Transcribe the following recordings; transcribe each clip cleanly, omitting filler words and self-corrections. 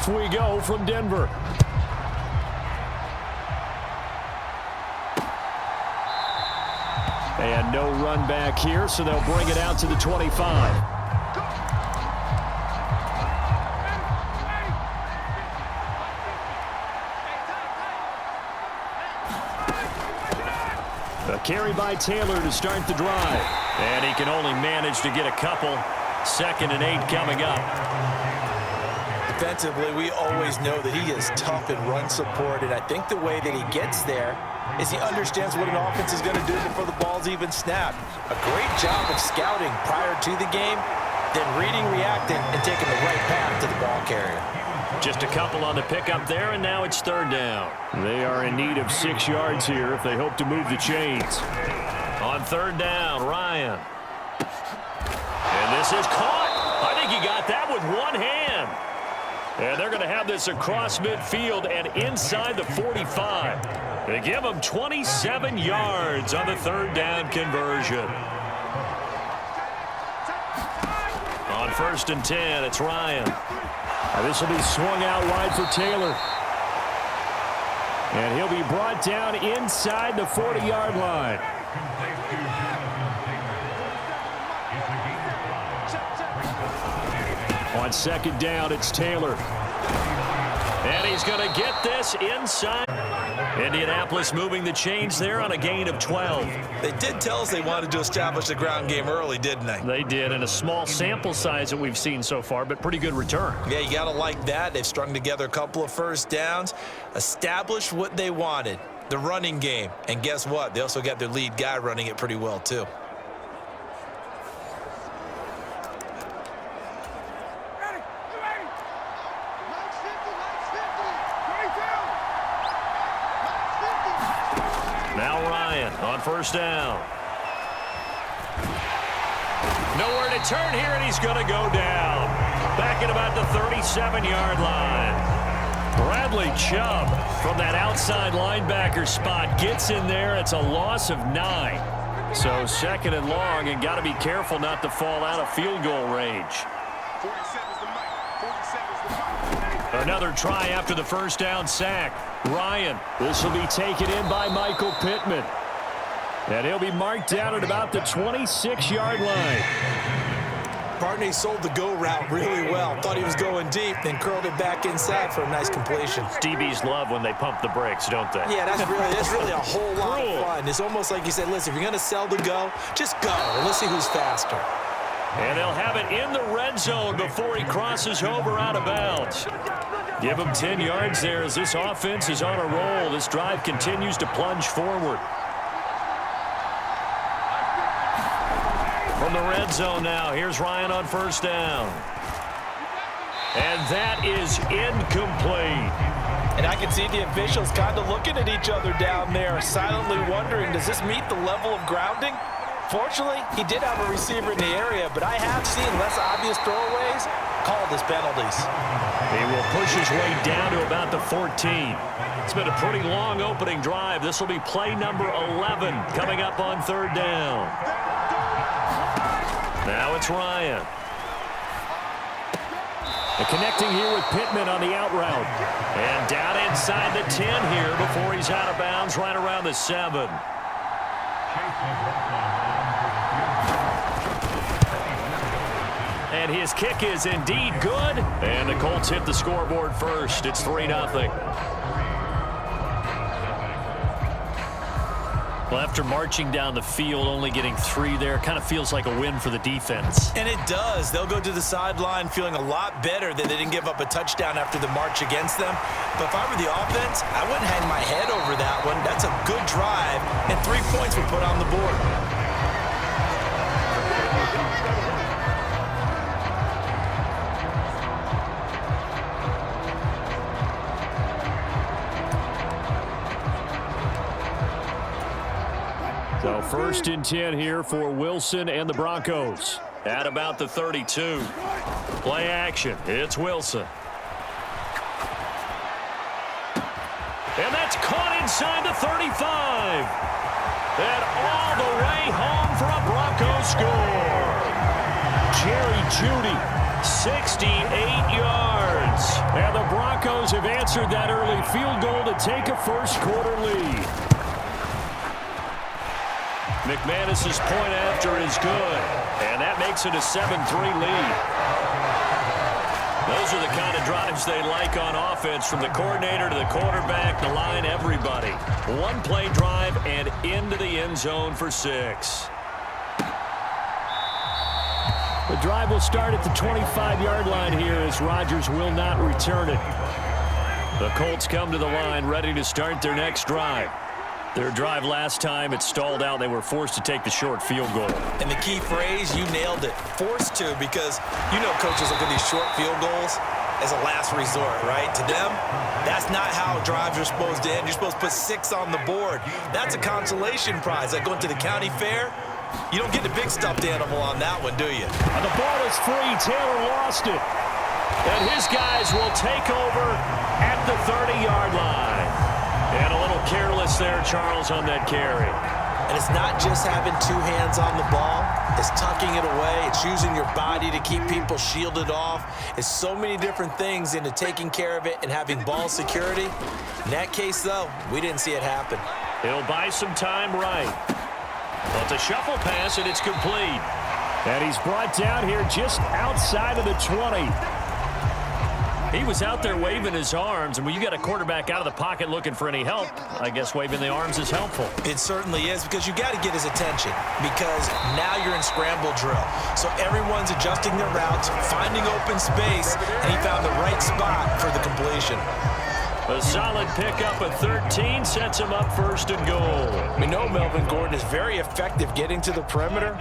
Off we go from Denver. And no run back here, so they'll bring it out to the 25. A carry by Taylor to start the drive. And he can only manage to get a couple. 2nd and 8 coming up. Defensively, we always know that he is tough in run support, and I think the way that he gets there is he understands what an offense is going to do before the ball's even snapped. A great job of scouting prior to the game, then reading, reacting, and taking the right path to the ball carrier. Just a couple on the pickup there, and now it's 3rd down. They are in need of 6 yards here if they hope to move the chains. On 3rd down, Ryan. And this is caught. I think he got that with one hand. And they're going to have this across midfield and inside the 45. They give him 27 yards on the 3rd down conversion. On 1st and 10, it's Ryan. This will be swung out wide for Taylor. And he'll be brought down inside the 40-yard line. On 2nd down, it's Taylor. And he's going to get this inside. Indianapolis moving the chains there on a gain of 12. They did tell us they wanted to establish the ground game early, didn't they? They did, and a small sample size that we've seen so far, but pretty good return. Yeah, you got to like that. They've strung together a couple of 1st downs, established what they wanted, the running game. And guess what? They also got their lead guy running it pretty well, too. On 1st down. Nowhere to turn here, and he's going to go down. Back at about the 37-yard line. Bradley Chubb from that outside linebacker spot gets in there. It's a loss of 9. So 2nd and long, and got to be careful not to fall out of field goal range. Another try after the 1st down sack. Ryan, this will be taken in by Michael Pittman. And he'll be marked down at about the 26-yard line. Barney sold the go route really well. Thought he was going deep, then curled it back inside for a nice completion. DBs love when they pump the brakes, don't they? Yeah, that's really a whole lot of fun. It's almost like you said, listen, if you're going to sell the go, just go. And let's see who's faster. And they'll have it in the red zone before he crosses over out of bounds. Give him 10 yards there as this offense is on a roll. This drive continues to plunge forward. From the red zone now, here's Ryan on 1st down. And that is incomplete. And I can see the officials kind of looking at each other down there, silently wondering, does this meet the level of grounding? Fortunately, he did have a receiver in the area, but I have seen less obvious throwaways called as penalties. He will push his way down to about the 14. It's been a pretty long opening drive. This will be play number 11 coming up on 3rd down. Now it's Ryan. And connecting here with Pittman on the out route. And down inside the 10 here before he's out of bounds right around the 7. And his kick is indeed good. And the Colts hit the scoreboard first. It's 3-0. Well, after marching down the field, only getting 3 there, kind of feels like a win for the defense. And it does. They'll go to the sideline feeling a lot better that they didn't give up a touchdown after the march against them. But if I were the offense, I wouldn't hang my head over that one. That's a good drive, and 3 points were put on the board. So 1st and 10 here for Wilson and the Broncos. At about the 32. Play action. It's Wilson. And that's caught inside the 35. And all the way home for a Broncos score. Jerry Jeudy 68 yards. And the Broncos have answered that early field goal to take a first-quarter lead. McManus's point after is good, and that makes it a 7-3 lead. Those are the kind of drives they like on offense, from the coordinator to the quarterback, the line, everybody. One-play drive and into the end zone for 6. The drive will start at the 25-yard line here as Rodgers will not return it. The Colts come to the line ready to start their next drive. Their drive last time, it stalled out. They were forced to take the short field goal. And the key phrase, you nailed it, forced to, because you know coaches look at these short field goals as a last resort, right? To them, that's not how drives are supposed to end. You're supposed to put 6 on the board. That's a consolation prize. Like going to the county fair, you don't get the big stuffed animal on that one, do you? And the ball is free. Taylor lost it. And his guys will take over at the 30-yard line. And a little careless there, Charles, on that carry. And it's not just having 2 hands on the ball. It's tucking it away. It's using your body to keep people shielded off. It's so many different things into taking care of it and having ball security. In that case, though, we didn't see it happen. He'll buy some time right. Well, it's a shuffle pass, and it's complete. And he's brought down here just outside of the 20. He was out there waving his arms, and when you got a quarterback out of the pocket looking for any help, I guess waving the arms is helpful. It certainly is, because you got to get his attention, because now you're in scramble drill. So everyone's adjusting their routes, finding open space, and he found the right spot for the completion. A solid pickup at 13 sets him up first and goal. We know Melvin Gordon is very effective getting to the perimeter,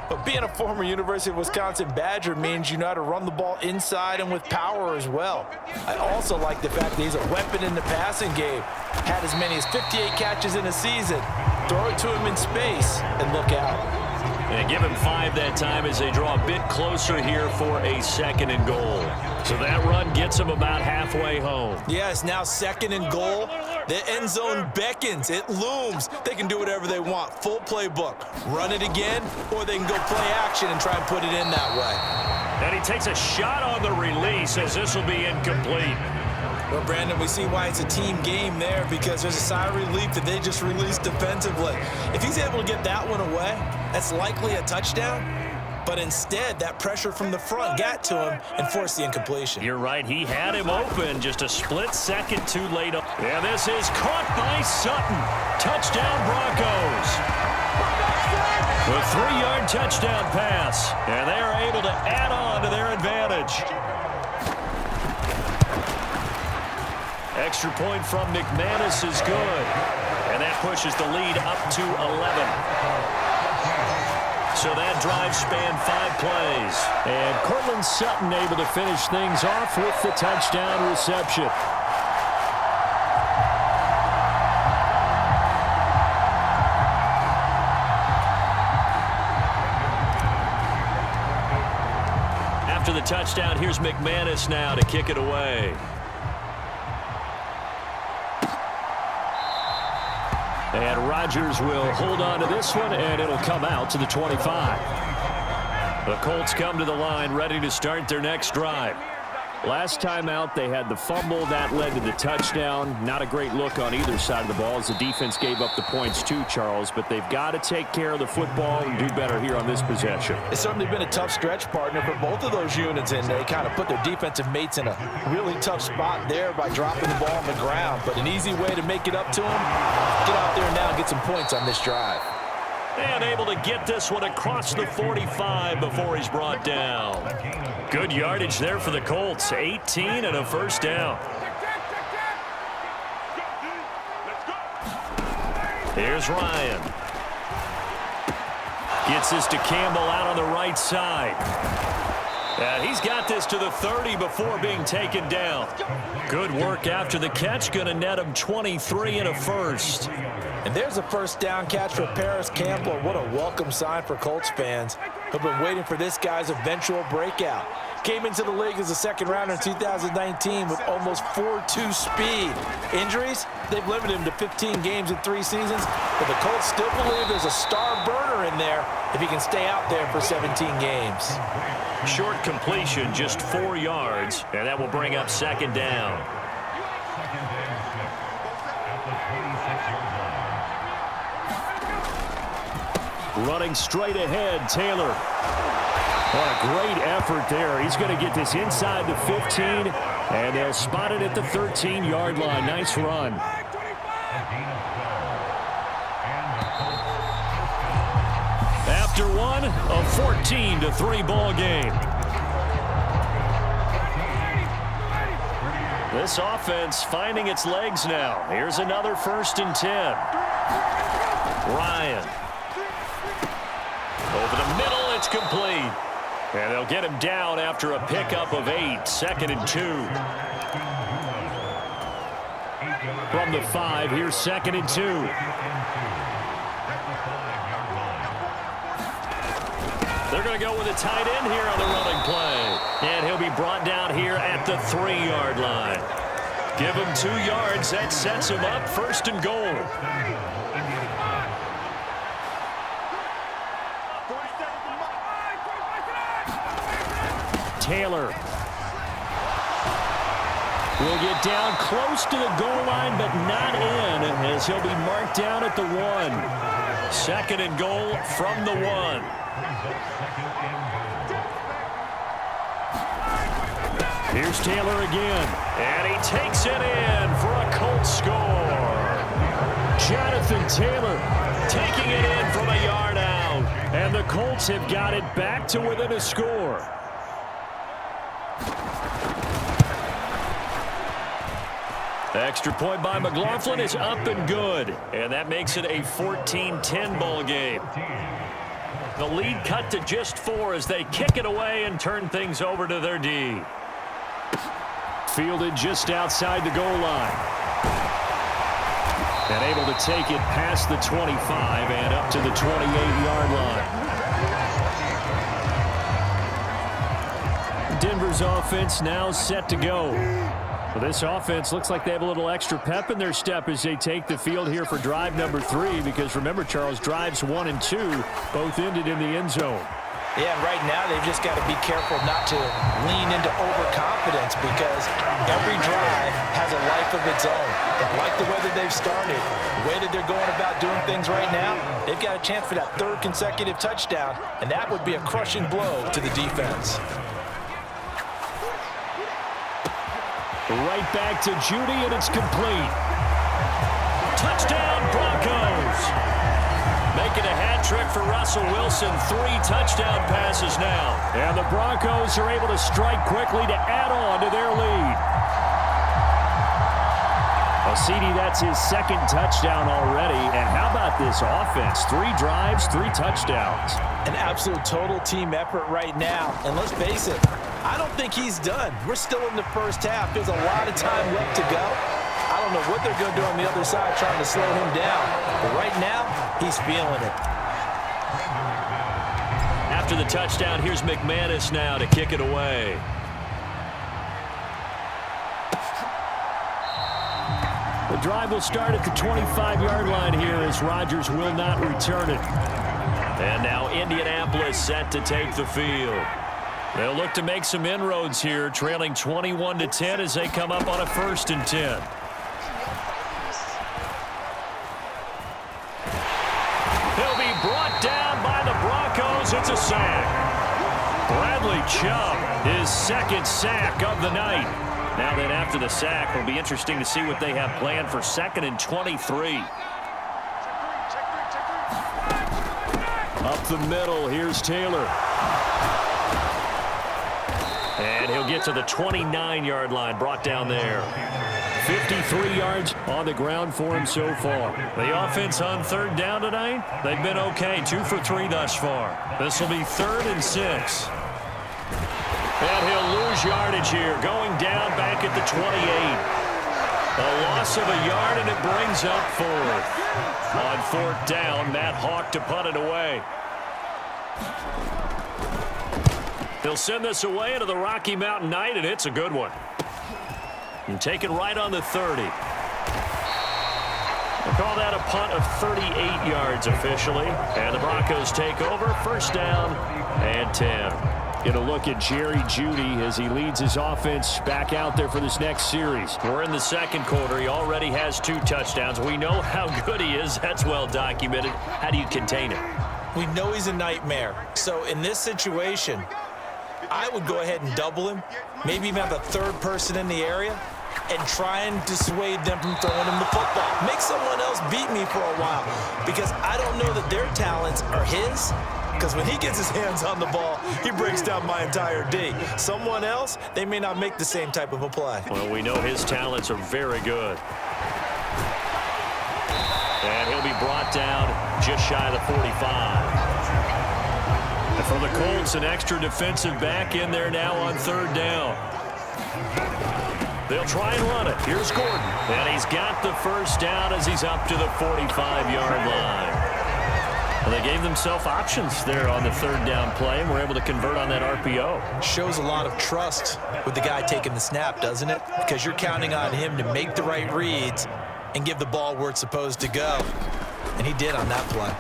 but being a former University of Wisconsin Badger means you know how to run the ball inside and with power as well. I also like the fact that he's a weapon in the passing game. Had as many as 58 catches in a season. Throw it to him in space and look out. And give him 5 that time as they draw a bit closer here for a 2nd and goal. So that run gets them about halfway home. Yeah, it's now 2nd and goal. The end zone beckons. It looms. They can do whatever they want. Full playbook. Run it again, or they can go play action and try and put it in that way. And he takes a shot on the release as this will be incomplete. Well, Brandon, we see why it's a team game there, because there's a sigh of relief that they just released defensively. If he's able to get that one away, that's likely a touchdown. But instead, that pressure from the front got to him and forced the incompletion. You're right. He had him open just a split second too late. And this is caught by Sutton. Touchdown, Broncos. A 3-yard touchdown pass. And they are able to add on to their advantage. Extra point from McManus is good. And that pushes the lead up to 11. So that drive spanned 5 plays. And Cortland Sutton able to finish things off with the touchdown reception. After the touchdown, here's McManus now to kick it away. And Rodgers will hold on to this one, and it'll come out to the 25. The Colts come to the line ready to start their next drive. Last time out, they had the fumble. That led to the touchdown. Not a great look on either side of the ball as the defense gave up the points too, Charles. But they've got to take care of the football and do better here on this possession. It's certainly been a tough stretch, partner, for both of those units, and they kind of put their defensive mates in a really tough spot there by dropping the ball on the ground. But an easy way to make it up to them, get out there now and get some points on this drive. And able to get this one across the 45 before he's brought down. Good yardage there for the Colts. 18 and a first down. Here's Ryan. Gets this to Campbell out on the right side. And he's got this to the 30 before being taken down. Good work after the catch. Going to net him 23 and a first. And there's a first down catch for Paris Campbell. What a welcome sign for Colts fans. who've been waiting for this guy's eventual breakout. Came into the league as a second rounder in 2019 with almost 4.2 speed. Injuries? They've limited him to 15 games in 3 seasons, but the Colts still believe there's a star burner in there if he can stay out there for 17 games. Short completion, just 4 yards, and that will bring up second down. Running straight ahead, Taylor. What a great effort there. He's going to get this inside the 15, and they'll spot it at the 13-yard line. Nice run. After one, a 14-3 ball game. This offense finding its legs now. Here's another 1st and 10. Ryan. Over the middle, it's complete. And they'll get him down after a pickup of 8, 2nd and 2. From the 5, here's 2nd and 2. They're going to go with a tight end here on the running play. And he'll be brought down here at the 3-yard line. Give him 2 yards. That sets him up 1st and goal. Taylor will get down close to the goal line, but not in, as he'll be marked down at the 1. 2nd and goal from the 1. Here's Taylor again, and he takes it in for a Colts score. Jonathan Taylor taking it in from a yard out, and the Colts have got it back to within a score. Extra point by McLaughlin is up and good, and that makes it a 14-10 ball game. The lead cut to just 4 as they kick it away and turn things over to their D. Fielded just outside the goal line. And able to take it past the 25 and up to the 28-yard line. Denver's offense now set to go. Well, this offense looks like they have a little extra pep in their step as they take the field here for drive number 3, because remember, Charles, drives 1 and 2 both ended in the end zone. Yeah, right now they've just got to be careful not to lean into overconfidence, because every drive has a life of its own. But like the way that they've started, the way that they're going about doing things right now, they've got a chance for that 3rd consecutive touchdown, and that would be a crushing blow to the defense. Right back to Judy, and it's complete. Touchdown, Broncos. Making a hat trick for Russell Wilson. 3 touchdown passes now. And the Broncos are able to strike quickly to add on to their lead. Well, CD, that's his 2nd touchdown already. And how about this offense? 3 drives, 3 touchdowns. An absolute total team effort right now. And let's face it, I don't think he's done. We're still in the first half. There's a lot of time left to go. I don't know what they're going to do on the other side trying to slow him down. But right now, he's feeling it. After the touchdown, here's McManus now to kick it away. The drive will start at the 25-yard line here as Rodgers will not return it. And now Indianapolis set to take the field. They'll look to make some inroads here, trailing 21-10 as they come up on a 1st and 10. He'll be brought down by the Broncos. It's a sack. Bradley Chubb, his 2nd sack of the night. Now then, after the sack, it'll be interesting to see what they have planned for 2nd and 23. Up the middle, here's Taylor. And he'll get to the 29-yard line, brought down there. 53 yards on the ground for him so far. The offense on 3rd down tonight, they've been okay, 2 for 3 thus far. This will be 3rd and 6. And he'll lose yardage here, going down back at the 28. A loss of a yard, and it brings up 4th. On 4th down, Matt Hawk to punt it away. They'll send this away into the Rocky Mountain night, and it's a good one. And take it right on the 30. We'll call that a punt of 38 yards officially. And the Broncos take over. First down and 10. Get a look at Jerry Jeudy as he leads his offense back out there for this next series. We're in the second quarter. He already has 2 touchdowns. We know how good he is. That's well documented. How do you contain him? We know he's a nightmare. So in this situation, I would go ahead and double him, maybe even have a third person in the area, and try and dissuade them from throwing him the football. Make someone else beat me for a while, because I don't know that their talents are his, because when he gets his hands on the ball, he breaks down my entire D. Someone else, they may not make the same type of a play. Well, we know his talents are very good. And he'll be brought down just shy of the 45. And for the Colts, an extra defensive back in there now on third down. They'll try and run it. Here's Gordon. And he's got the first down as he's up to the 45-yard line. Well, they gave themselves options there on the third down play and were able to convert on that RPO. Shows a lot of trust with the guy taking the snap, doesn't it? Because you're counting on him to make the right reads and give the ball where it's supposed to go. And he did on that play.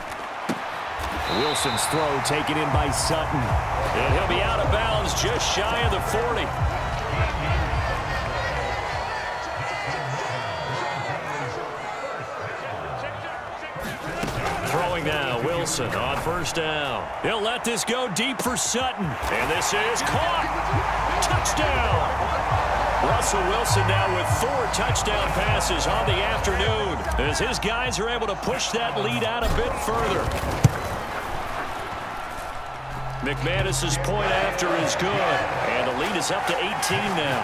Wilson's throw taken in by Sutton. And he'll be out of bounds just shy of the 40. Throwing now, Wilson on first down. He'll let this go deep for Sutton. And this is caught. Touchdown. Russell Wilson now with 4 touchdown passes on the afternoon as his guys are able to push that lead out a bit further. McManus's point after is good, and the lead is up to 18 now.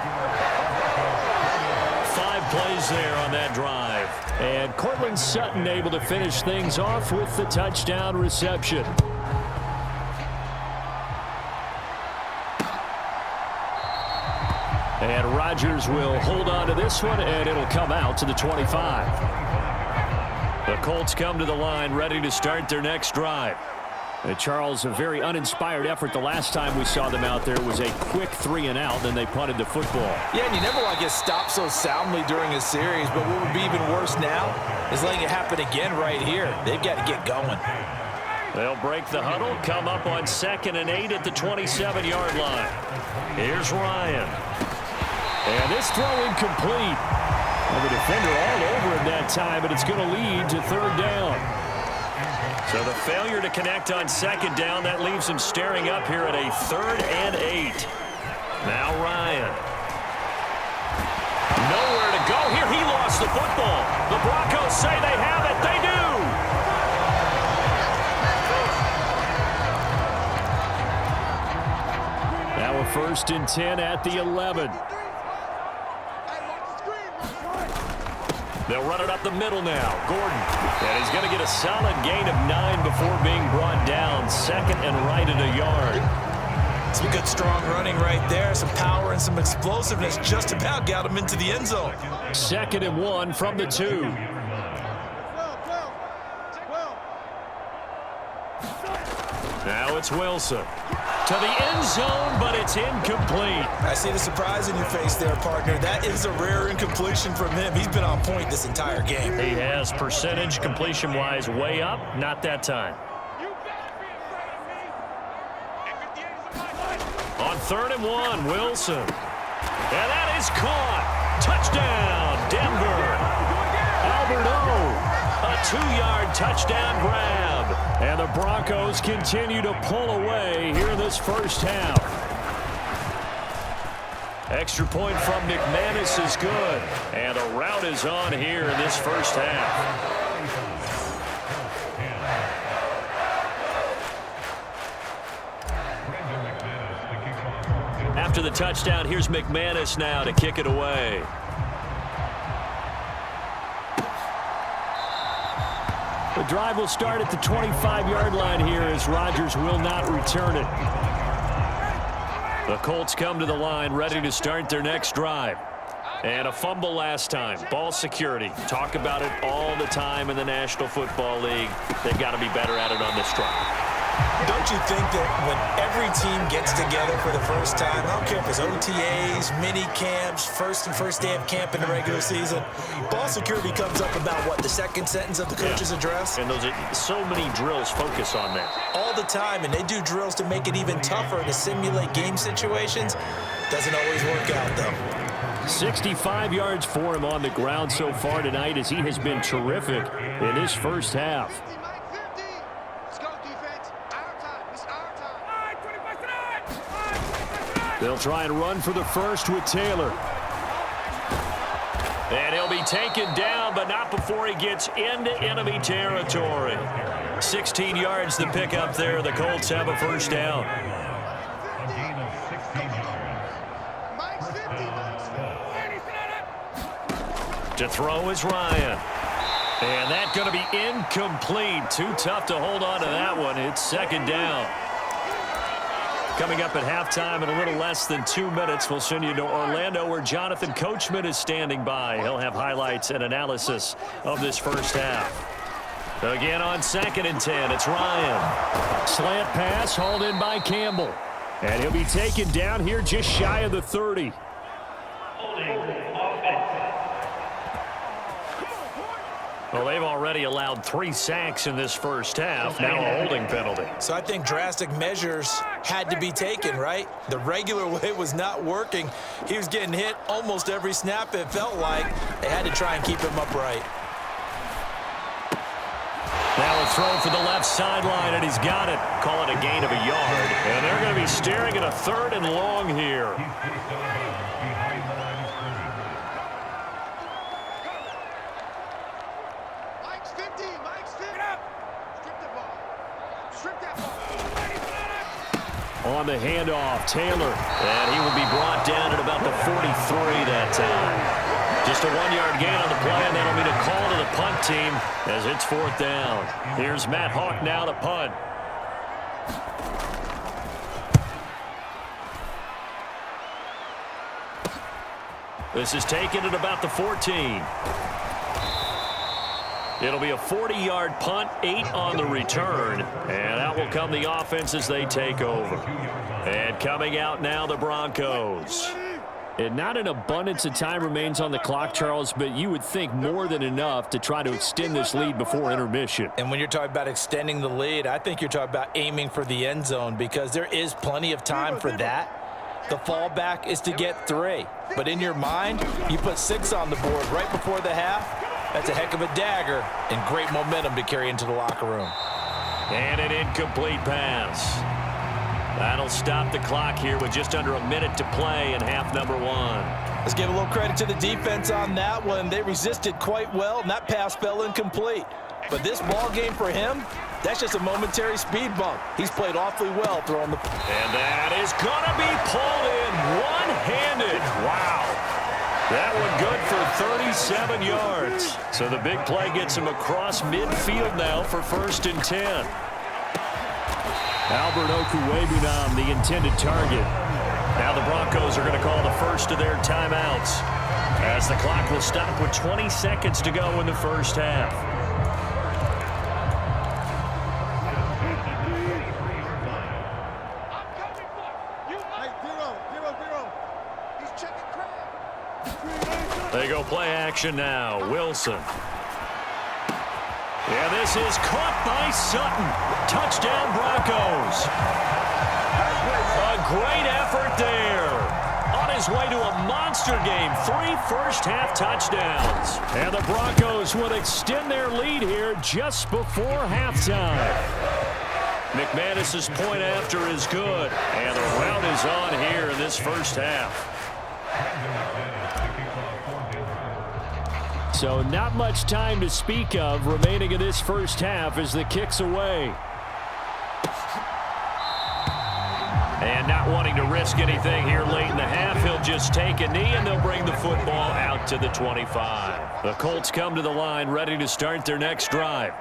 5 plays there on that drive. And Cortland Sutton able to finish things off with the touchdown reception. And Rodgers will hold on to this one, and it'll come out to the 25. The Colts come to the line ready to start their next drive. And Charles, a very uninspired effort. The last time we saw them out there was a quick 3-and-out, then they punted the football. Yeah, and you never want to get stopped so soundly during a series, but what would be even worse now is letting it happen again right here. They've got to get going. They'll break the huddle, come up on 2nd and 8 at the 27-yard line. Here's Ryan. And this throw incomplete. And the defender all over him that time, but it's going to lead to third down. So the failure to connect on 2nd down, that leaves him staring up here at a 3rd and 8. Now Ryan. Nowhere to go here. He lost the football. The Broncos say they have it. They do. Now a 1st and 10 at the 11. They'll run it up the middle now. Gordon. And he's going to get a solid gain of 9 before being brought down. 2nd and right at a yard. Some good strong running right there. Some power and some explosiveness just about got him into the end zone. 2nd and 1 from the 2. Now it's Wilson. To the end zone, but it's incomplete. I see the surprise in your face there, partner. That is a rare incompletion from him. He's been on point this entire game. He has percentage completion-wise way up. Not that time. On 3rd and 1, Wilson. And that is caught. Touchdown, Denver. Albert O. A 2-yard touchdown grab. And the Broncos continue to pull away here in this first half. Extra point from McManus is good. And the rout is on here in this first half. After the touchdown, here's McManus now to kick it away. The drive will start at the 25-yard line here as Rodgers will not return it. The Colts come to the line ready to start their next drive. And a fumble last time. Ball security. Talk about it all the time in the National Football League. They've got to be better at it on this drive. Don't you think that when every team gets together for the first time, I don't care if it's OTAs, mini camps, first day of camp in the regular season, ball security comes up about, what, the second sentence of the coach's address? And those are so many drills focus on that. All the time, and they do drills to make it even tougher to simulate game situations. Doesn't always work out, though. 65 yards for him on the ground so far tonight as he has been terrific in his first half. They'll try and run for the first with Taylor. And he'll be taken down, but not before he gets into enemy territory. 16 yards to pick up there. The Colts have a first down. To throw is Ryan. And that's going to be incomplete. Too tough to hold on to that one. It's second down. Coming up at halftime in a little less than 2 minutes, we'll send you to Orlando where Jonathan Coachman is standing by. He'll have highlights and analysis of this first half. Again on 2nd and 10, it's Ryan. Slant pass hauled in by Campbell. And he'll be taken down here just shy of the 30. Well, they've already allowed 3 sacks in this first half. Now a holding penalty. So I think drastic measures had to be taken, right? The regular way was not working. He was getting hit almost every snap, it felt like. They had to try and keep him upright. Now a throw for the left sideline, and he's got it. Call it a gain of a yard. And they're going to be staring at a 3rd and long here. On the handoff, Taylor. And he will be brought down at about the 43 that time. Just a 1-yard gain on the play, and that'll be the call to the punt team as it's 4th down. Here's Matt Hawk now to punt. This is taken at about the 14. It'll be a 40-yard punt, 8 on the return. And out will come the offense as they take over. And coming out now, the Broncos. And not an abundance of time remains on the clock, Charles, but you would think more than enough to try to extend this lead before intermission. And when you're talking about extending the lead, I think you're talking about aiming for the end zone because there is plenty of time for that. The fallback is to get 3. But in your mind, you put 6 on the board right before the half. That's a heck of a dagger and great momentum to carry into the locker room. And an incomplete pass. That'll stop the clock here with just under a minute to play in half number 1. Let's give a little credit to the defense on that one. They resisted quite well, and that pass fell incomplete. But this ball game for him, that's just a momentary speed bump. He's played awfully well throwing the... And that is going to be pulled in one-handed. Wow. That one good for 37 yards. So the big play gets him across midfield now for 1st and 10. Albert Okwuegbunam, the intended target. Now the Broncos are going to call the first of their timeouts as the clock will stop with 20 seconds to go in the first half. They go play action now. Wilson. Yeah, this is caught by Sutton. Touchdown, Broncos. A great effort there. On his way to a monster game. 3 first-half touchdowns. And the Broncos will extend their lead here just before halftime. McManus's point after is good. And the rout is on here in this first half. So not much time to speak of remaining in this first half as the kick's away. And not wanting to risk anything here late in the half, he'll just take a knee and they'll bring the football out to the 25. The Colts come to the line ready to start their next drive.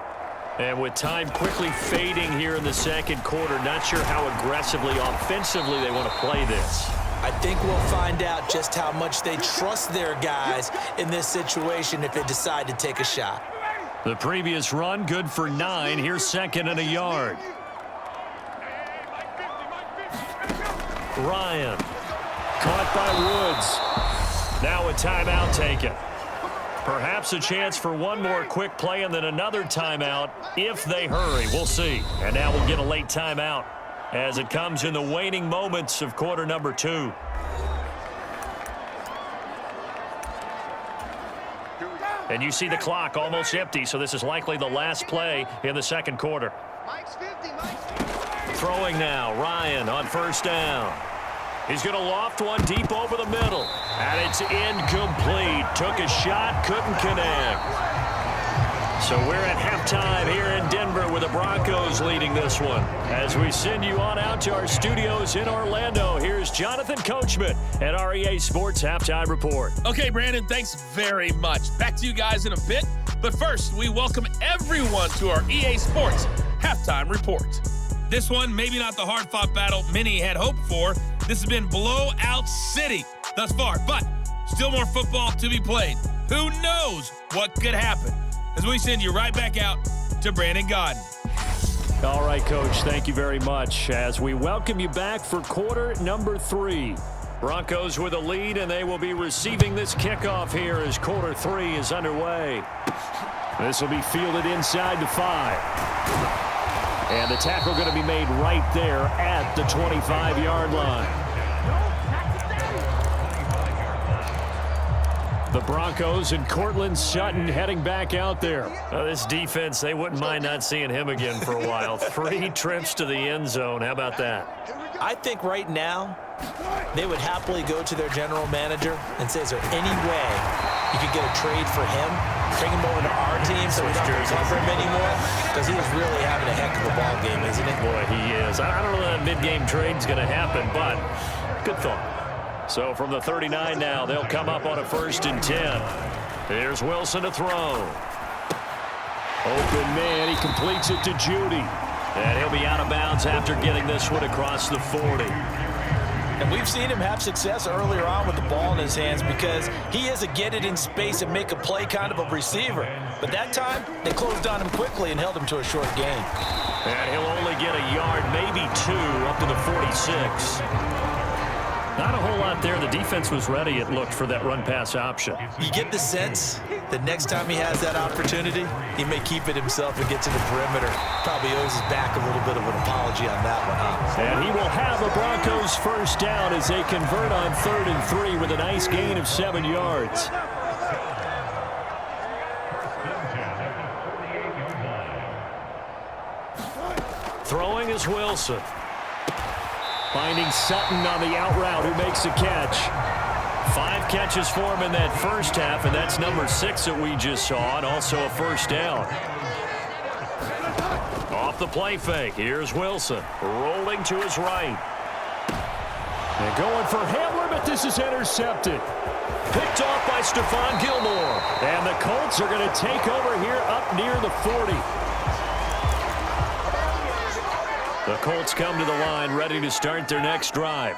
And with time quickly fading here in the second quarter, not sure how aggressively, offensively they want to play this. I think we'll find out just how much they trust their guys in this situation if they decide to take a shot. The previous run, good for 9. Here's 2nd and a yard. Ryan. Caught by Woods. Now a timeout taken. Perhaps a chance for one more quick play and then another timeout if they hurry. We'll see. And now we'll get a late timeout as it comes in the waning moments of quarter number 2. And you see the clock almost empty, so this is likely the last play in the second quarter. Throwing now, Ryan on first down. He's going to loft one deep over the middle. And it's incomplete. Took a shot, couldn't connect. So we're at halftime here in Denver with the Broncos leading this one. As we send you on out to our studios in Orlando, here's Jonathan Coachman at REA Sports Halftime Report. Okay, Brandon, thanks very much. Back to you guys in a bit. But first, we welcome everyone to our EA Sports Halftime Report. This one, maybe not the hard-fought battle many had hoped for. This has been blowout city thus far, but still more football to be played. Who knows what could happen? As we send you right back out to Brandon Godden. All right, Coach, thank you very much. As we welcome you back for quarter number 3. Broncos with a lead, and they will be receiving this kickoff here as quarter 3 is underway. This will be fielded inside the 5. And the tackle going to be made right there at the 25-yard line. The Broncos and Cortland Sutton heading back out there. This defense, they wouldn't mind not seeing him again for a while. 3 trips to the end zone. How about that? I think right now they would happily go to their general manager and say, is there any way you could get a trade for him? Bring him over to our team so we don't have to cover him anymore? Because he is really having a heck of a ball game, isn't he? Boy, he is. I don't know that mid-game trade is going to happen, but good thought. So from the 39 now, they'll come up on a 1st and 10. Here's Wilson to throw. Open man, he completes it to Judy. And he'll be out of bounds after getting this one across the 40. And we've seen him have success earlier on with the ball in his hands because he is a get it in space and make a play kind of a receiver. But that time, they closed on him quickly and held him to a short gain. And he'll only get a yard, maybe 2, up to the 46. Not a whole lot there. The defense was ready, it looked, for that run-pass option. You get the sense that next time he has that opportunity, he may keep it himself and get to the perimeter. Probably owes his back a little bit of an apology on that one, huh? And he will have a Broncos first down as they convert on 3rd and 3 with a nice gain of 7 yards. Throwing is Wilson. Finding Sutton on the out route, who makes the catch. 5 catches for him in that first half, and that's number 6 that we just saw, and also a first down. Off the play fake, here's Wilson, rolling to his right. And going for Hamler, but this is intercepted. Picked off by Stephon Gilmore. And the Colts are going to take over here up near the 40. The Colts come to the line ready to start their next drive.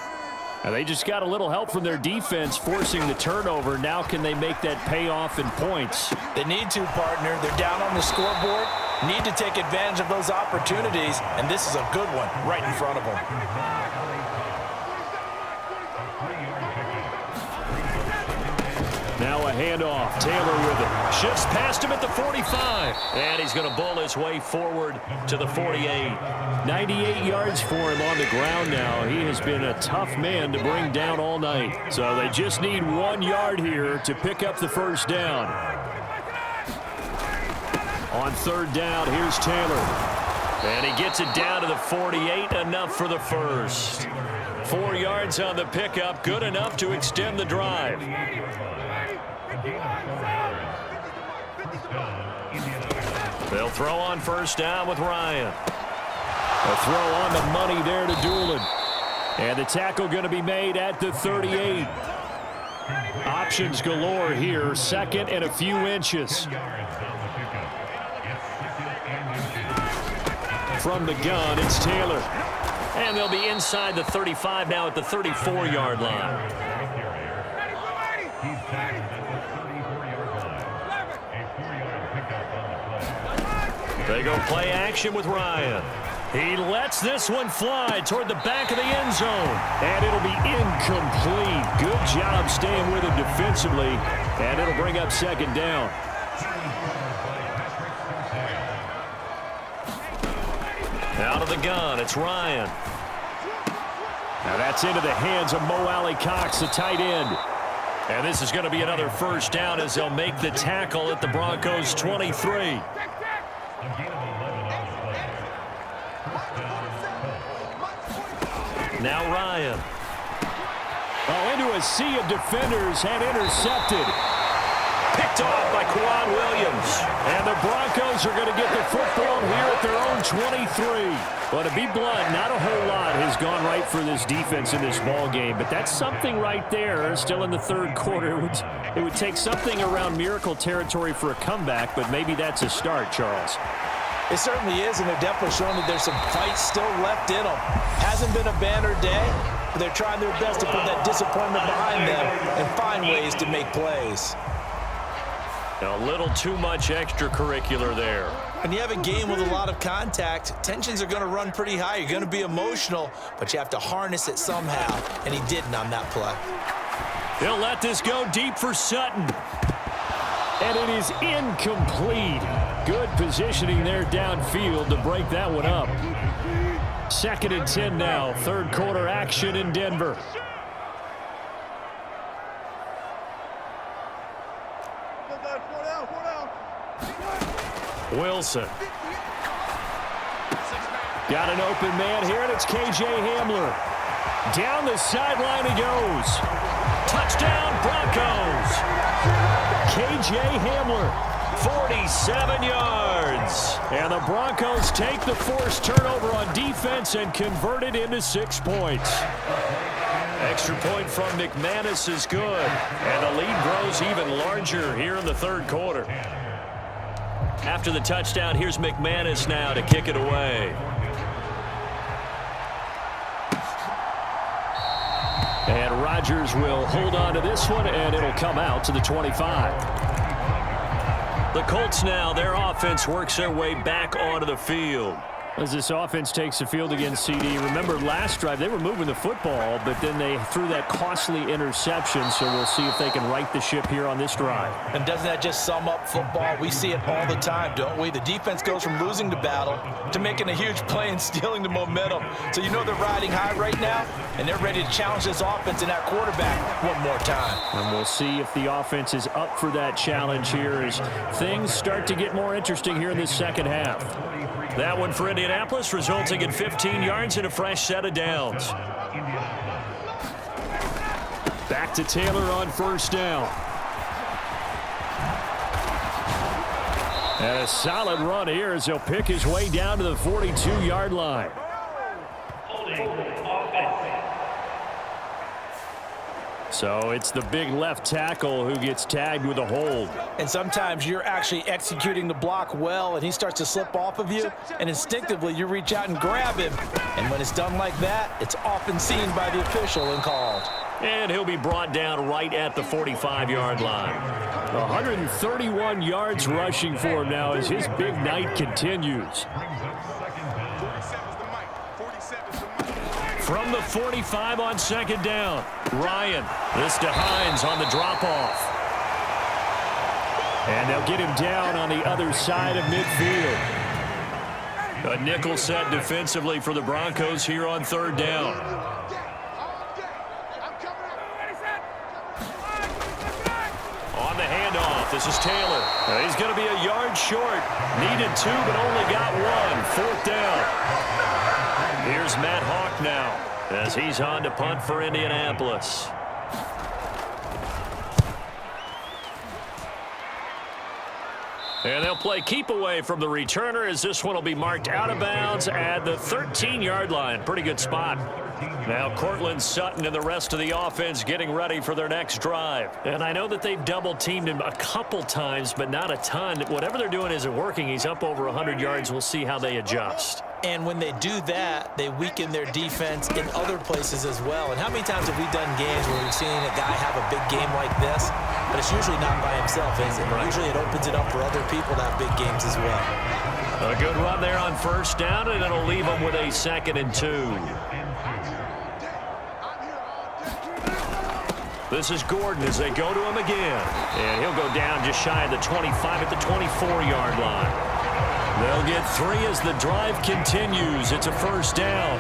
And they just got a little help from their defense forcing the turnover. Now can they make that pay off in points? They need to, partner. They're down on the scoreboard. Need to take advantage of those opportunities. And this is a good one right in front of them. Now a handoff. Taylor with it. Shifts past him at the 45. And he's going to bull his way forward to the 48. 98 yards for him on the ground now. He has been a tough man to bring down all night. So they just need 1 yard here to pick up the first down. On 3rd down, here's Taylor. And he gets it down to the 48. Enough for the first. 4 yards on the pickup. Good enough to extend the drive. They'll throw on 1st down with Ryan. A throw on the money there to Doolin. And the tackle going to be made at the 38. Options galore here. 2nd and a few inches. From the gun, it's Taylor. And they'll be inside the 35 now at the 34-yard line. They go play action with Ryan. He lets this one fly toward the back of the end zone. And it'll be incomplete. Good job staying with him defensively. And it'll bring up second down. Out of the gun, it's Ryan. Now that's into the hands of Mo Alley-Cox, the tight end. And this is going to be another first down as they'll make the tackle at the Broncos' 23. Now Ryan. Oh, into a sea of defenders and intercepted. Picked off by Quan Williams. And the Broncos are going to get the football here at their own 23. Well, to be blunt, not a whole lot has gone right for this defense in this ball game, but that's something right there. Still in the third quarter. It would take something around miracle territory for a comeback, but maybe that's a start, Charles. It certainly is, and they're definitely showing that there's some fight still left in them. Hasn't been a banner day, but they're trying their best to put that disappointment behind them and find ways to make plays. A little too much extracurricular there. When you have a game with a lot of contact, tensions are going to run pretty high. You're going to be emotional, but you have to harness it somehow, and he didn't on that play. They'll let this go deep for Sutton. And it is incomplete. Good positioning there downfield to break that one up. 2nd and 10 now. Third quarter action in Denver. Wilson. Got an open man here, and it's K.J. Hamler. Down the sideline he goes. Touchdown, Broncos. K.J. Hamler, 47 yards. And the Broncos take the forced turnover on defense and convert it into 6 points. Extra point from McManus is good. And the lead grows even larger here in the third quarter. After the touchdown, here's McManus now to kick it away. And Rodgers will hold on to this one, and it'll come out to the 25. The Colts now, their offense works their way back onto the field. As this offense takes the field against CD, remember last drive they were moving the football, but then they threw that costly interception, so we'll see if they can right the ship here on this drive. And doesn't that just sum up football? We see it all the time, don't we? The defense goes from losing the battle to making a huge play and stealing the momentum. So you know they're riding high right now, and they're ready to challenge this offense and that quarterback one more time. And we'll see if the offense is up for that challenge here as things start to get more interesting here in this second half. That one for Indianapolis, resulting in 15 yards and a fresh set of downs. Back to Taylor on first down. And a solid run here as he'll pick his way down to the 42-yard line. So it's the big left tackle who gets tagged with a hold. And sometimes you're actually executing the block well, and he starts to slip off of you, and instinctively you reach out and grab him. And when it's done like that, it's often seen by the official and called. And he'll be brought down right at the 45-yard line. 131 yards rushing for him now as his big night continues. From the 45 on second down, Ryan. This to Hines on the drop-off. And they'll get him down on the other side of midfield. A nickel set defensively for the Broncos here on third down. On the handoff, this is Taylor. He's going to be a yard short. Needed 2, but only got 1. Fourth down. Here's Matt Hawk now as he's on to punt for Indianapolis. And they'll play keep away from the returner as this one will be marked out of bounds at the 13-yard line. Pretty good spot. Now Cortland Sutton and the rest of the offense getting ready for their next drive. And I know that they've double-teamed him a couple times, but not a ton. Whatever they're doing isn't working. He's up over 100 yards. We'll see how they adjust. And when they do that, they weaken their defense in other places as well. And how many times have we done games where we've seen a guy have a big game like this, but it's usually not by himself, is it? Right. Usually it opens it up for other people to have big games as well. A good run there on first down, and it'll leave them with a 2nd and 2. This is Gordon as they go to him again. And he'll go down just shy of the 25 at the 24-yard line. They'll get 3 as the drive continues. It's a first down.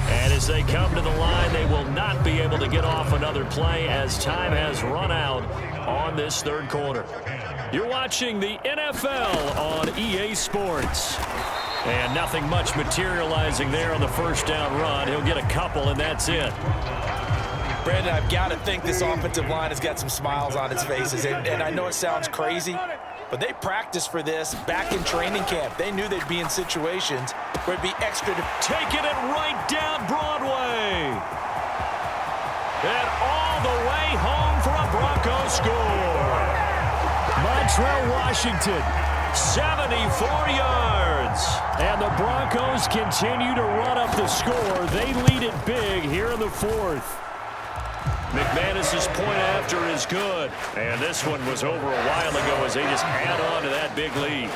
And as they come to the line, they will not be able to get off another play as time has run out on this 3rd quarter. You're watching the NFL on EA Sports. And nothing much materializing there on the first down run. He'll get a couple, and that's it. Brandon, I've got to think this offensive line has got some smiles on its faces. And I know it sounds crazy, but they practiced for this back in training camp. They knew they'd be in situations where it'd be extra to taking it right down Broadway. And all the way home for a Broncos score. Montreal, Washington, 74 yards. And the Broncos continue to run up the score. They lead it big here in the 4th. McManus's point after is good. And this one was over a while ago as they just add on to that big lead.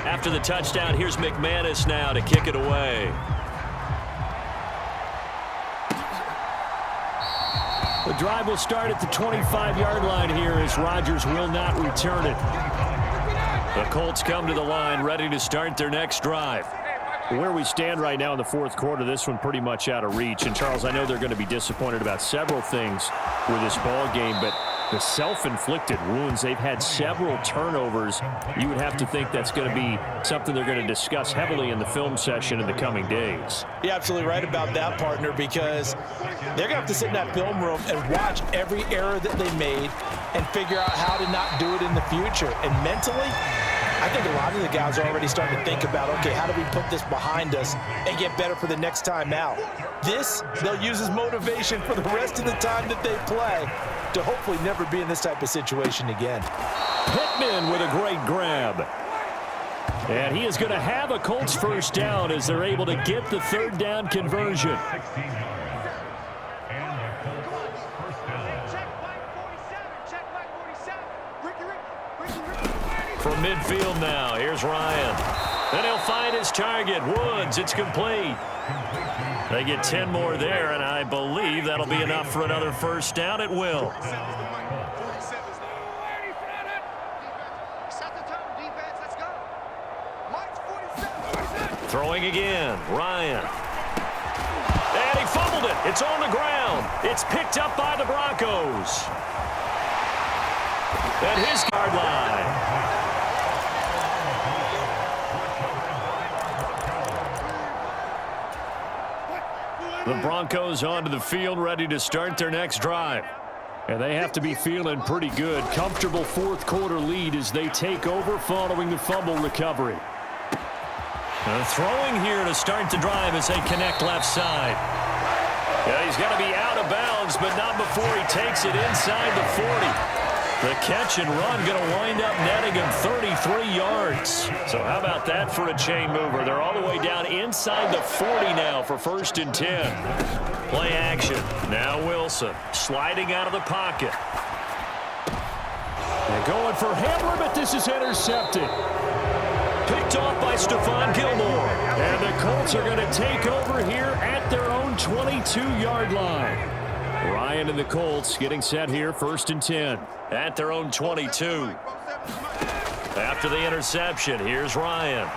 After the touchdown, here's McManus now to kick it away. The drive will start at the 25-yard line here as Rodgers will not return it. The Colts come to the line ready to start their next drive. Where we stand right now in the 4th quarter, this one pretty much out of reach. And, Charles, I know they're going to be disappointed about several things with this ball game, but the self-inflicted wounds, they've had several turnovers. You would have to think that's going to be something they're going to discuss heavily in the film session in the coming days. You're absolutely right about that, partner, because they're going to have to sit in that film room and watch every error that they made and figure out how to not do it in the future. And mentally, I think a lot of the guys are already starting to think about, okay, how do we put this behind us and get better for the next time out? This, they'll use as motivation for the rest of the time that they play to hopefully never be in this type of situation again. Pittman with a great grab. And he is going to have a Colts first down as they're able to get the 3rd down conversion. From midfield now, here's Ryan. Then he'll find his target, Woods. It's complete. They get 10 more there, and I believe that'll be enough for another first down. It will. Throwing again, Ryan. And he fumbled it. It's on the ground. It's picked up by the Broncos. At his guard line. The Broncos onto the field, ready to start their next drive. And they have to be feeling pretty good. Comfortable 4th quarter lead as they take over following the fumble recovery. Throwing here to start the drive as they connect left side. Yeah, he's got to be out of bounds, but not before he takes it inside the 40. The catch and run going to wind up netting him 33 yards. So how about that for a chain mover? They're all the way down inside the 40 now for 1st and 10. Play action. Now Wilson sliding out of the pocket. They're going for Hamler, but this is intercepted. Picked off by Stephon Gilmore. And the Colts are going to take over here at their own 22-yard line. Ryan and the Colts getting set here, 1st and 10. At their own 22. After the interception, here's Ryan.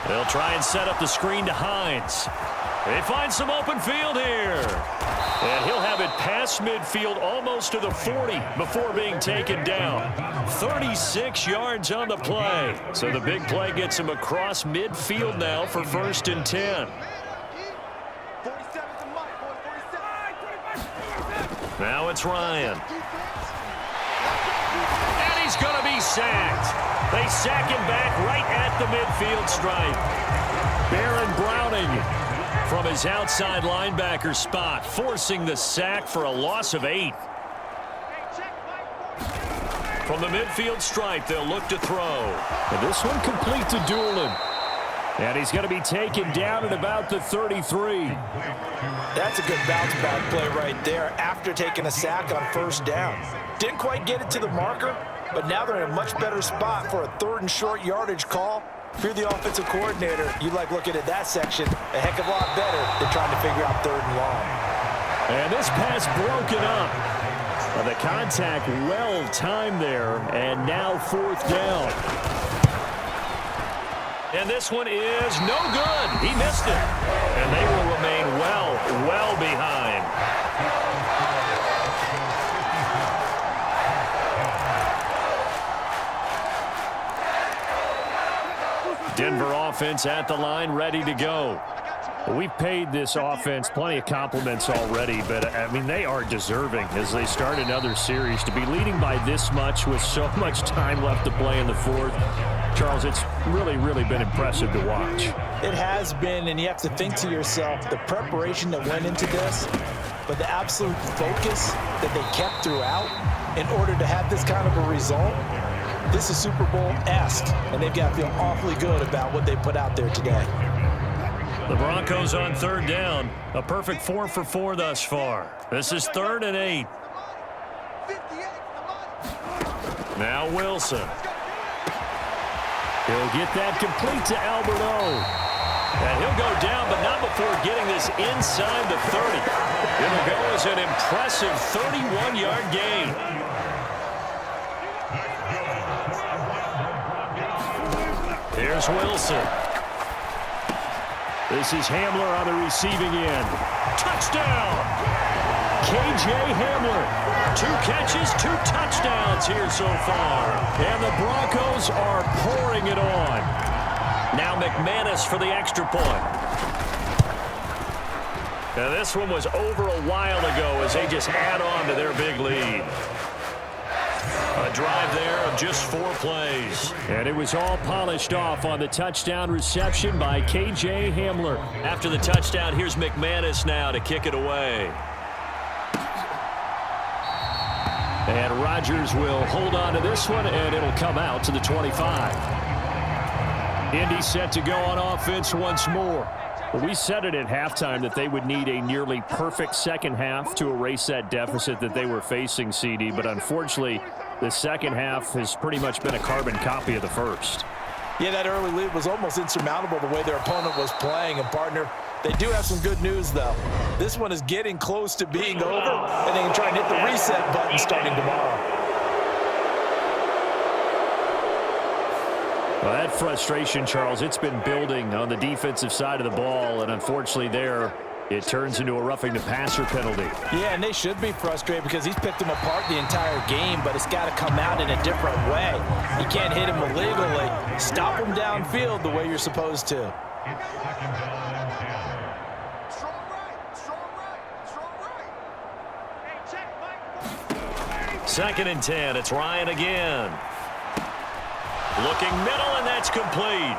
They'll try and set up the screen to Hines. They find some open field here. And he'll have it past midfield almost to the 40 before being taken down. 36 yards on the play. So the big play gets him across midfield now for 1st and 10. Now it's Ryan. And he's going to be sacked. They sack him back right at the midfield stripe. Baron Browning from his outside linebacker spot, forcing the sack for a loss of 8. From the midfield stripe, they'll look to throw. And this one complete to Doolin. And he's going to be taken down at about the 33. That's a good bounce-back play right there after taking a sack on first down. Didn't quite get it to the marker, but now they're in a much better spot for a 3rd and short yardage call. If you're the offensive coordinator, you like looking at that section a heck of a lot better than trying to figure out 3rd and long. And this pass broken up. The contact well-timed there, and now 4th down. And this one is no good. He missed it. And they will remain well behind. Denver offense at the line, ready to go. We've paid this offense plenty of compliments already, but, I mean, they are deserving as they start another series. To be leading by this much with so much time left to play in the 4th, Charles, it's really been impressive to watch. It has been, and you have to think to yourself, the preparation that went into this, but the absolute focus that they kept throughout in order to have this kind of a result. This is Super Bowl-esque, and they've got to feel awfully good about what they put out there today. The Broncos on 3rd down. A perfect 4 for 4 thus far. This is 3rd and 8. Now Wilson. He'll get that complete to Alberto. And he'll go down, but not before getting this inside the 30. It'll go as an impressive 31-yard gain. Here's Wilson. This is Hamler on the receiving end. Touchdown! K.J. Hamler. 2 catches, 2 touchdowns here so far. And the Broncos are pouring it on. Now McManus for the extra point. Now this one was over a while ago as they just add on to their big lead. A drive there of just 4 plays. And it was all polished off on the touchdown reception by K.J. Hamler. After the touchdown, here's McManus now to kick it away. And Rodgers will hold on to this one, and it'll come out to the 25. Indy set to go on offense once more. We said it at halftime that they would need a nearly perfect second half to erase that deficit that they were facing, CD, but unfortunately, the second half has pretty much been a carbon copy of the first. Yeah, that early lead was almost insurmountable the way their opponent was playing. And, partner, they do have some good news, though. This one is getting close to being over, and they can try and hit the reset button starting tomorrow. Well, that frustration, Charles, it's been building on the defensive side of the ball, and unfortunately there, it turns into a roughing the passer penalty. Yeah, and they should be frustrated because he's picked them apart the entire game, but it's got to come out in a different way. You can't hit him illegally. Stop him downfield the way you're supposed to. Second and 10. It's Ryan again. Looking middle, and that's complete.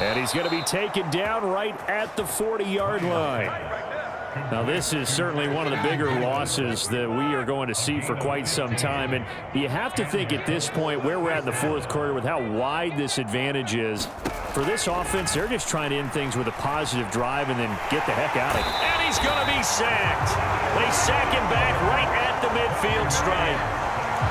And he's going to be taken down right at the 40-yard line. Now, this is certainly one of the bigger losses that we are going to see for quite some time. And you have to think at this point where we're at in the 4th quarter with how wide this advantage is. For this offense, they're just trying to end things with a positive drive and then get the heck out of it. And he's going to be sacked. They sack him back right at the midfield stripe.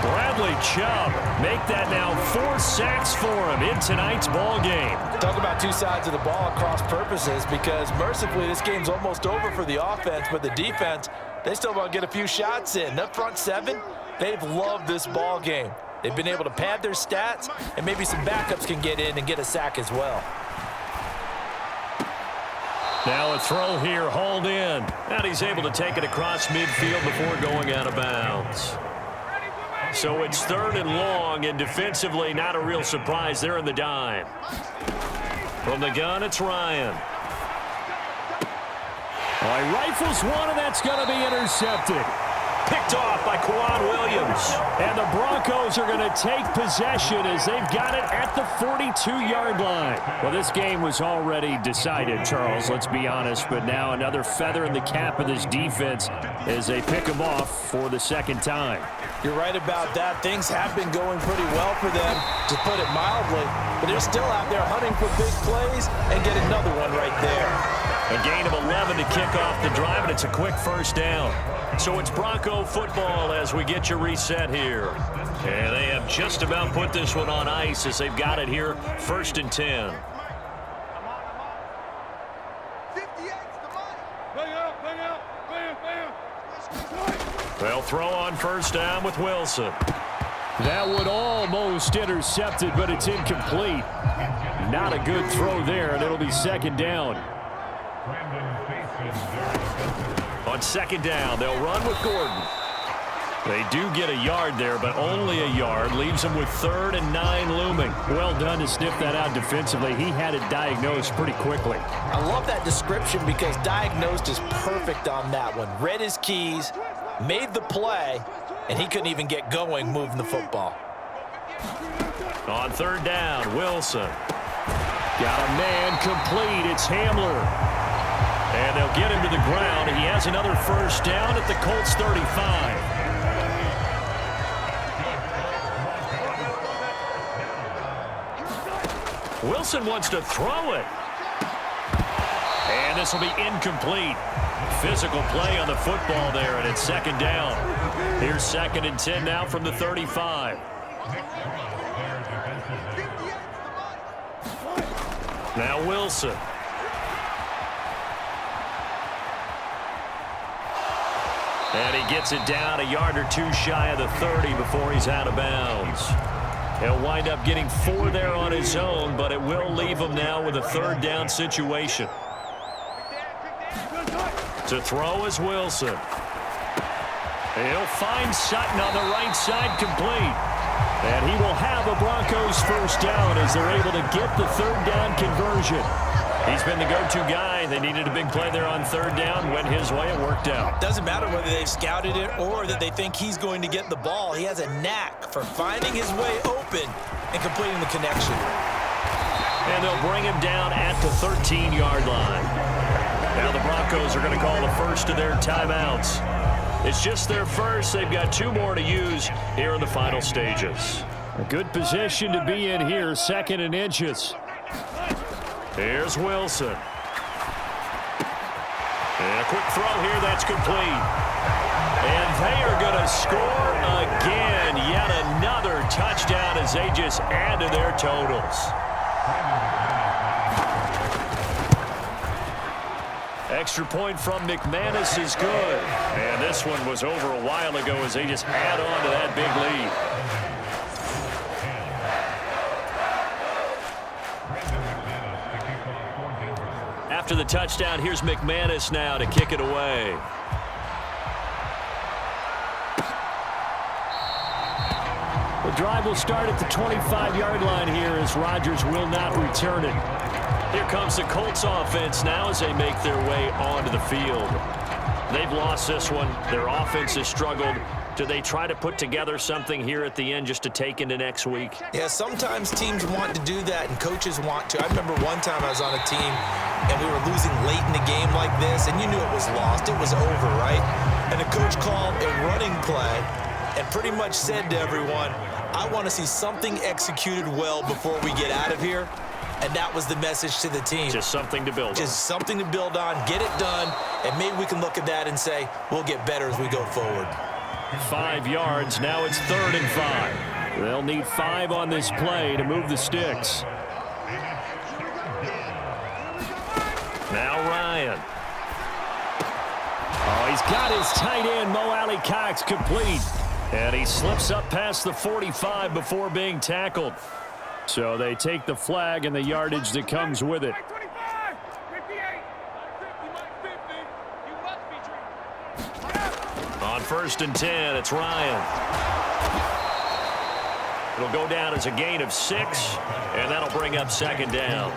Bradley Chubb make that now 4 sacks for him in tonight's ball game. Talk about 2 sides of the ball at cross purposes, because mercifully this game's almost over for the offense, but the defense, they still want to get a few shots in. That front 7, they've loved this ball game. They've been able to pad their stats, and maybe some backups can get in and get a sack as well. Now a throw here, hauled in. And he's able to take it across midfield before going out of bounds. So it's 3rd and long, and defensively not a real surprise. They're in the dime. From the gun, it's Ryan. Well, he rifles one, and that's going to be intercepted. Picked off by Quan Williams. And the Broncos are going to take possession as they've got it at the 42-yard line. Well, this game was already decided, Charles, let's be honest. But now another feather in the cap of this defense as they pick them off for the second time. You're right about that. Things have been going pretty well for them, to put it mildly. But they're still out there hunting for big plays and get another one right there. A gain of 11 to kick off the drive, and it's a quick first down. So it's Bronco football as we get you reset here. And they have just about put this one on ice as they've got it here, 1st and 10. They'll throw on first down with Wilson. That one almost intercepted, but it's incomplete. Not a good throw there, and it'll be 2nd down. On 2nd down, they'll run with Gordon. They do get a yard there, but only a yard. Leaves them with 3rd and 9 looming. Well done to sniff that out defensively. He had it diagnosed pretty quickly. I love that description because diagnosed is perfect on that one. Read his keys, made the play, and he couldn't even get going moving the football. On 3rd down, Wilson. Got a man complete. It's Hamler. And they'll get him to the ground. He has another first down at the Colts 35. Wilson wants to throw it. And this will be incomplete. Physical play on the football there, and it's 2nd down. Here's 2nd and 10 now from the 35. Now Wilson. And he gets it down a yard or 2 shy of the 30 before he's out of bounds. He'll wind up getting 4 there on his own, but it will leave him now with a 3rd down situation. To throw is Wilson. He'll find Sutton on the right side, complete. And he will have a Broncos first down as they're able to get the 3rd down conversion. He's been the go-to guy. They needed a big play there on 3rd down. Went his way. It worked out. Doesn't matter whether they've scouted it or that they think he's going to get the ball. He has a knack for finding his way open and completing the connection. And they'll bring him down at the 13-yard line. Now the Broncos are going to call the first of their timeouts. It's just their first. They've got 2 more to use here in the final stages. A good position to be in here, 2nd and inches. Here's Wilson. And a quick throw here, that's complete. And they are going to score again. Yet another touchdown as they just add to their totals. Extra point from McManus is good. And this one was over a while ago as they just add on to that big lead. After the touchdown, here's McManus now to kick it away. The drive will start at the 25-yard line here as Rodgers will not return it. Here comes the Colts offense now as they make their way onto the field. They've lost this one. Their offense has struggled. Do they try to put together something here at the end just to take into next week? Yeah, sometimes teams want to do that and coaches want to. I remember one time I was on a team and we were losing late in the game like this, and you knew it was lost. It was over, right? And the coach called a running play and pretty much said to everyone, I want to see something executed well before we get out of here. And that was the message to the team. Just something to build on. Just something to build on, get it done, and maybe we can look at that and say, we'll get better as we go forward. 5 yards, now it's 3rd and 5. They'll need 5 on this play to move the sticks. Now Ryan. Oh, he's got his tight end, Mo Alley-Cox, complete. And he slips up past the 45 before being tackled. So they take the flag and the yardage that comes with it. On 1st and 10, it's Ryan. It'll go down as a gain of 6, and that'll bring up 2nd down.